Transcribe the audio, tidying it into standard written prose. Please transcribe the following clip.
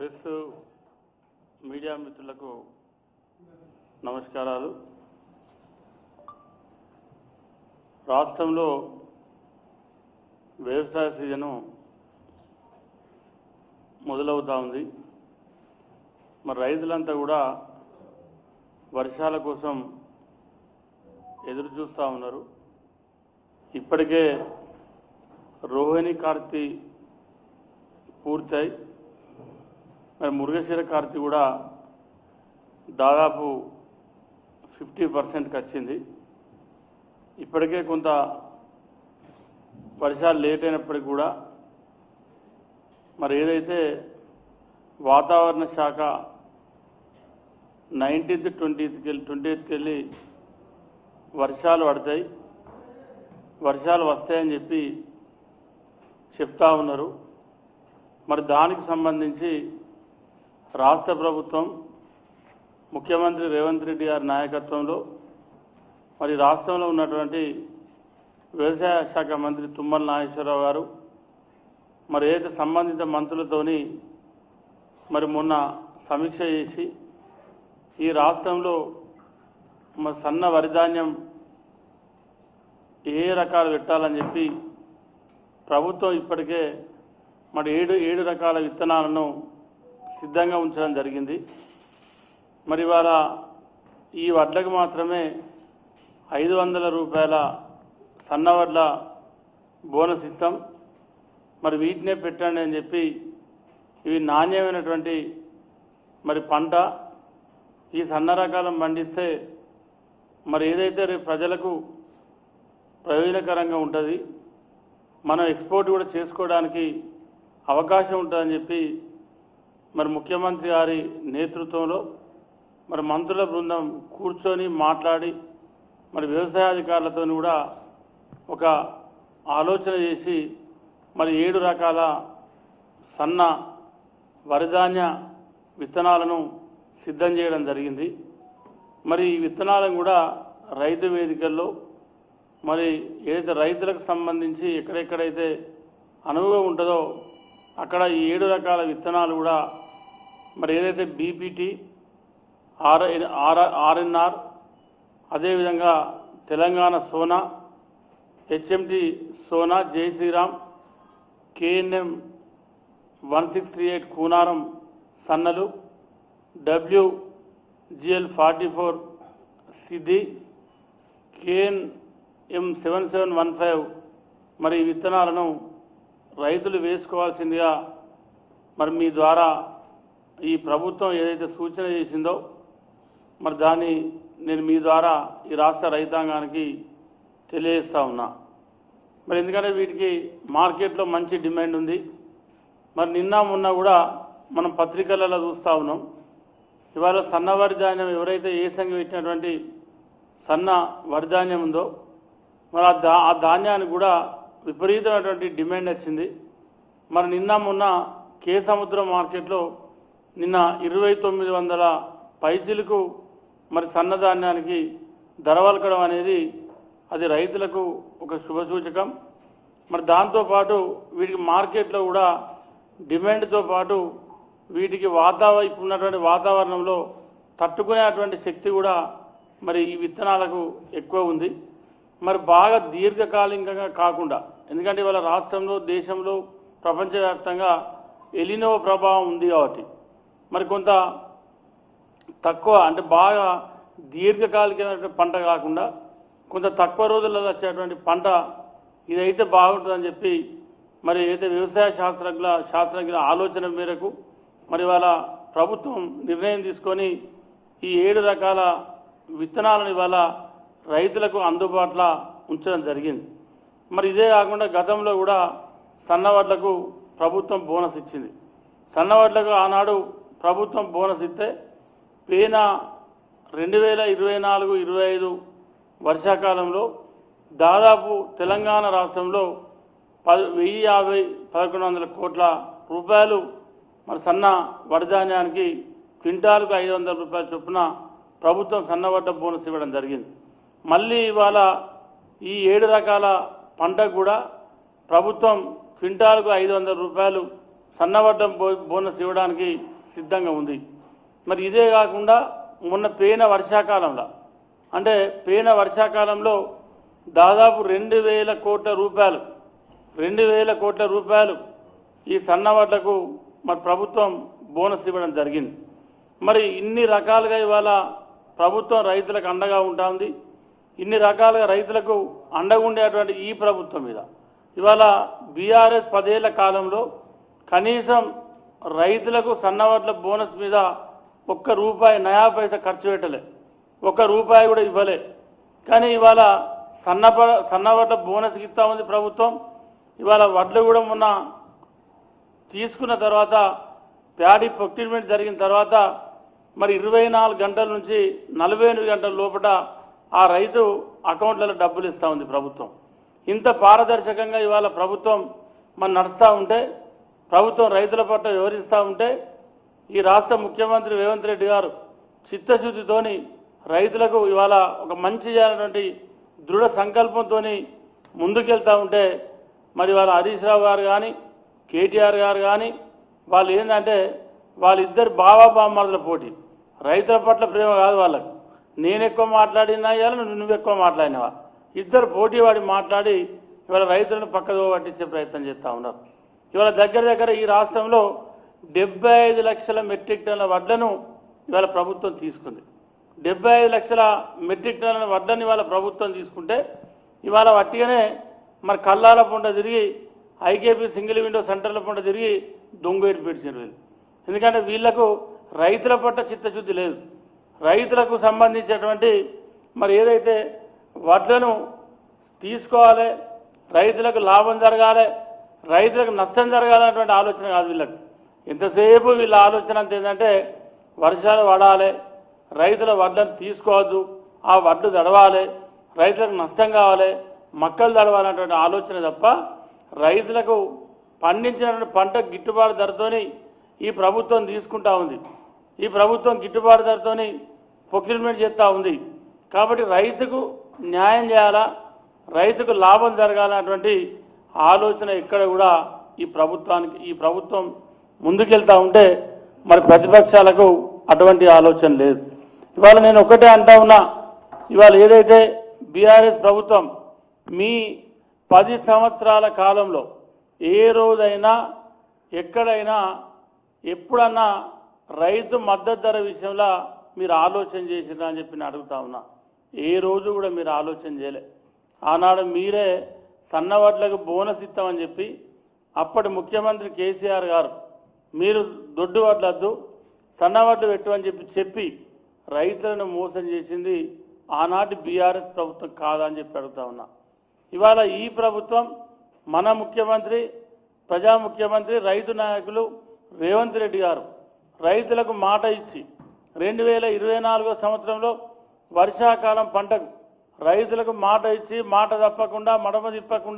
Press media మిత్రులకు నమస్కారాలు. రాష్ట్రంలో వ్యవసాయ సీజను మొదలవుతా ఉంది. మరి రైతులంతా కూడా వర్షాల కోసం ఎదురు చూస్తూ ఉన్నారు. ఇప్పటికే రోహిణి కార్తీ పూర్తయి మరి మృగశిర కార్తీ కూడా దాదాపు 50%కి వచ్చింది. ఇప్పటికే కొంత వర్షాలు లేట్ అయినప్పటికీ కూడా మరి ఏదైతే వాతావరణ శాఖ 19th 20th వెళ్ళి వర్షాలు పడతాయి, వర్షాలు వస్తాయని చెప్పి చెప్తా ఉన్నారు. మరి దానికి సంబంధించి రాష్ట్ర ప్రభుత్వం ముఖ్యమంత్రి రేవంత్ రెడ్డి గారి నాయకత్వంలో మరి రాష్ట్రంలో ఉన్నటువంటి వ్యవసాయ శాఖ మంత్రి తుమ్మల నాగేశ్వరరావు గారు మరి ఏదైతే సంబంధిత మంత్రులతోని మరి మొన్న సమీక్ష చేసి ఈ రాష్ట్రంలో మరి సన్న వరిధాన్యం ఏ రకాలు పెట్టాలని చెప్పి ప్రభుత్వం ఇప్పటికే మరి ఏడు రకాల విత్తనాలను సిద్ధంగా ఉంచడం జరిగింది. మరి ఇవాళ ఈ వడ్లకు మాత్రమే 500 రూపాయల సన్నవడ్ల బోనస్ ఇస్తాం, మరి వీటినే పెట్టండి అని చెప్పి ఇవి నాణ్యమైనటువంటి మరి పంట ఈ సన్న రకాలను పండిస్తే మరి ఏదైతే రేపు ప్రజలకు ప్రయోజనకరంగా ఉంటుంది, మనం ఎక్స్పోర్ట్ కూడా చేసుకోవడానికి అవకాశం ఉంటుందని చెప్పి మరి ముఖ్యమంత్రి గారి నేతృత్వంలో మరి మంత్రుల బృందం కూర్చొని మాట్లాడి మరి వ్యవసాయాధికారులతో కూడా ఒక ఆలోచన చేసి మరి 7 రకాల సన్న వరిధాన్య విత్తనాలను సిద్ధం చేయడం జరిగింది. మరి ఈ విత్తనాలను కూడా రైతు వేదికల్లో మరి ఏదైతే రైతులకు సంబంధించి ఎక్కడెక్కడైతే అనువుగా ఉంటుందో అక్కడ ఈ 7 రకాల విత్తనాలు కూడా మరి ఏదైతే బీపీటీ ఆర్ఎన్ఆర్ అదేవిధంగా తెలంగాణ సోనా, హెచ్ఎంటి సోనా, జై శ్రీరామ్, కేఎన్ఎం 1638 కూనారం సన్నలు, WGL 44 సిద్ధి, KNM 7715 మరి ఈ విత్తనాలను రైతులు వేసుకోవాల్సిందిగా మరి మీ ద్వారా ఈ ప్రభుత్వం ఏదైతే సూచన చేసిందో మరి దాన్ని నేను మీ ద్వారా ఈ రాష్ట్ర రైతాంగానికి తెలియజేస్తూ ఉన్నా. మరి ఎందుకంటే వీటికి మార్కెట్లో మంచి డిమాండ్ ఉంది. మరి నిన్న మొన్న కూడా మనం పత్రికలలో చూస్తూ ఉన్నాం. ఇవాళ సన్న వరిధాన్యం ఎవరైతే ఏ సంఖ్య పెట్టినటువంటి సన్న వరిధాన్యం ఉందో మరి ఆ ధాన్యానికి కూడా విపరీతమైనటువంటి డిమాండ్ వచ్చింది. మరి నిన్న మొన్న కే సముద్రం మార్కెట్లో నిన్న 2900 పైచిలకు మరి సన్నధాన్యానికి ధర వలకడం అనేది అది రైతులకు ఒక శుభసూచకం. మరి దాంతోపాటు వీటికి మార్కెట్లో కూడా డిమాండ్తో పాటు వీటికి ఇప్పుడు ఉన్నటువంటి వాతావరణంలో తట్టుకునేటువంటి శక్తి కూడా మరి ఈ విత్తనాలకు ఎక్కువ ఉంది. మరి బాగా దీర్ఘకాలికంగా కాకుండా, ఎందుకంటే ఇవాళ రాష్ట్రంలో దేశంలో ప్రపంచవ్యాప్తంగా ఎలినో ప్రభావం ఉంది కాబట్టి మరి కొంత తక్కువ అంటే బాగా దీర్ఘకాలికమైన పంట కాకుండా కొంత తక్కువ రోజుల్లో వచ్చేటువంటి పంట ఇదైతే బాగుంటుందని చెప్పి మరి అయితే వ్యవసాయ శాస్త్రజ్ఞుల ఆలోచన మేరకు మరి ఇవాళ ప్రభుత్వం నిర్ణయం తీసుకొని ఈ 7 రకాల విత్తనాలను ఇవాళ రైతులకు అందుబాటులో ఉంచడం జరిగింది. మరి ఇదే కాకుండా గతంలో కూడా సన్నవడ్లకు ప్రభుత్వం బోనస్ ఇచ్చింది. సన్నవడ్లకు ఆనాడు ప్రభుత్వం బోనస్ ఇస్తే పేన 2024-25 వర్షాకాలంలో దాదాపు తెలంగాణ రాష్ట్రంలో 1,050-1,100 కోట్ల రూపాయలు మరి సన్న వరిధాన్యానికి క్వింటాల్కు 500 రూపాయల చొప్పున ప్రభుత్వం సన్నవడ్డ బోనస్ ఇవ్వడం జరిగింది. మళ్ళీ ఇవాళ ఈ 7 రకాల పంటకు కూడా ప్రభుత్వం క్వింటాల్కు 500 రూపాయలు సన్నవడ్ల బోనస్ ఇవ్వడానికి సిద్ధంగా ఉంది. మరి ఇదే కాకుండా మొన్న పేన వర్షాకాలంలో దాదాపు 2,000 కోట్ల రూపాయలు ఈ సన్నవడ్లకు మరి ప్రభుత్వం బోనస్ ఇవ్వడం జరిగింది. మరి ఇన్ని రకాలుగా ఇవాళ ప్రభుత్వం రైతులకు అండగా ఉంటుంది. ఇన్ని రకాలుగా రైతులకు అండగా ఉండేటువంటి ఈ ప్రభుత్వం మీద ఇవాళ బీఆర్ఎస్ 10 ఏళ్ల కాలంలో కనీసం రైతులకు సన్నవడ్ల బోనస్ మీద ₹1 నయా పైసా ఖర్చు పెట్టలే, ₹1 కూడా ఇవ్వలే. కానీ ఇవాళ సన్నవడ్ల బోనస్కి ఇస్తా ఉంది ప్రభుత్వం. ఇవాళ వడ్లు కూడా మొన్న తీసుకున్న తర్వాత ప్యాడీ ప్రొక్యూర్మెంట్ జరిగిన తర్వాత మరి 24 గంటల నుంచి 48 గంటల లోపల ఆ రైతు అకౌంట్లలో డబ్బులు ఇస్తూ ఉంది ప్రభుత్వం. ఇంత పారదర్శకంగా ఇవాళ ప్రభుత్వం మన నడుస్తూ ఉంటే, ప్రభుత్వం రైతుల పట్ల వివరిస్తూ ఉంటే, ఈ రాష్ట్ర ముఖ్యమంత్రి రేవంత్ రెడ్డి గారు చిత్తశుద్ధితోని రైతులకు ఇవాళ ఒక మంచి చేయాలన్నటువంటి దృఢ సంకల్పంతో ముందుకెళ్తూ ఉంటే, మరి వాళ్ళ హరీష్ రావు గారు కానీ కేటీఆర్ గారు కానీ వాళ్ళు ఏంటంటే వాళ్ళిద్దరు బావబామ్మల పోటీ. రైతుల పట్ల ప్రేమ కాదు వాళ్ళకు. నేను ఎక్కువ మాట్లాడినా ఇవాళ నువ్వు ఎక్కువ మాట్లాడినవా, ఇద్దరు పోటీ వాడి మాట్లాడి ఇవాళ రైతులను పక్కదో పట్టించే ప్రయత్నం చేస్తూ ఉన్నారు. ఇవాళ దగ్గర ఈ రాష్ట్రంలో 75 లక్షల మెట్రిక్ టన్నుల వడ్లను ఇవాళ ప్రభుత్వం తీసుకుంది. 75 లక్షల మెట్రిక్ టన్నుల వడ్లని ఇవాళ ప్రభుత్వం తీసుకుంటే ఇవాళ వట్టిగానే మరి కల్లాల పొంట తిరిగి ఐకేపీ సింగిల్ విండో సెంటర్ల పొంట తిరిగి దొంగేటు పెట్టించారు వీళ్ళు. ఎందుకంటే వీళ్లకు రైతుల పట్ల చిత్తశుద్ధి లేదు. రైతులకు సంబంధించినటువంటి మరి ఏదైతే వడ్లను తీసుకోవాలి, రైతులకు లాభం జరగాలి, రైతులకు నష్టం జరగాలనేటువంటి ఆలోచన కాదు వీళ్ళకి. ఎంతసేపు వీళ్ళ ఆలోచన అంత ఏంటంటే వర్షాలు పడాలి, రైతుల వడ్లను తీసుకోవద్దు, ఆ వడ్లు తడవాలి, రైతులకు నష్టం కావాలి, మక్కలు తడవాలనేటువంటి ఆలోచన తప్ప రైతులకు పండించినటువంటి పంట గిట్టుబాటు ధరతోని ఈ ప్రభుత్వం తీసుకుంటా ఉంది. ఈ ప్రభుత్వం గిట్టుబాటు ధరతోని ప్రొక్యూర్మెంట్ చేస్తూ ఉంది. కాబట్టి రైతుకు న్యాయం చేయాలా, రైతుకు లాభం జరగాలన్నటువంటి ఆలోచన ఎక్కడ కూడా ఈ ప్రభుత్వం ముందుకెళ్తూ ఉంటే మరి ప్రతిపక్షాలకు అటువంటి ఆలోచన లేదు. ఇవాళ నేను ఒకటే అంటా ఉన్నా, ఇవాళ ఏదైతే బీఆర్ఎస్ ప్రభుత్వం మీ 10 సంవత్సరాల కాలంలో ఏ రోజైనా ఎక్కడైనా ఎప్పుడన్నా రైతు మద్దతు ధర విషయంలో మీరు ఆలోచన చేసినా అని చెప్పి నేను అడుగుతా ఉన్నా. ఏ రోజు కూడా మీరు ఆలోచన చేయలే. ఆనాడు మీరే సన్నవడ్లకు బోనస్ ఇస్తామని చెప్పి అప్పటి ముఖ్యమంత్రి కేసీఆర్ గారు మీరు దొడ్డు వడ్లద్దు సన్నవడ్లు పెట్టు అని చెప్పి రైతులను మోసం చేసింది ఆనాటి బీఆర్ఎస్ ప్రభుత్వం కాదని చెప్పి అడుగుతా ఉన్నా. ఇవాళ ఈ ప్రభుత్వం మన ముఖ్యమంత్రి, ప్రజా ముఖ్యమంత్రి, రైతు నాయకులు రేవంత్ రెడ్డి గారు రైతులకు మాట ఇచ్చి 2024 సంవత్సరంలో వర్షాకాలం పంటకు రైతులకు మాట ఇచ్చి మాట తప్పకుండా మడమ తిప్పకుండా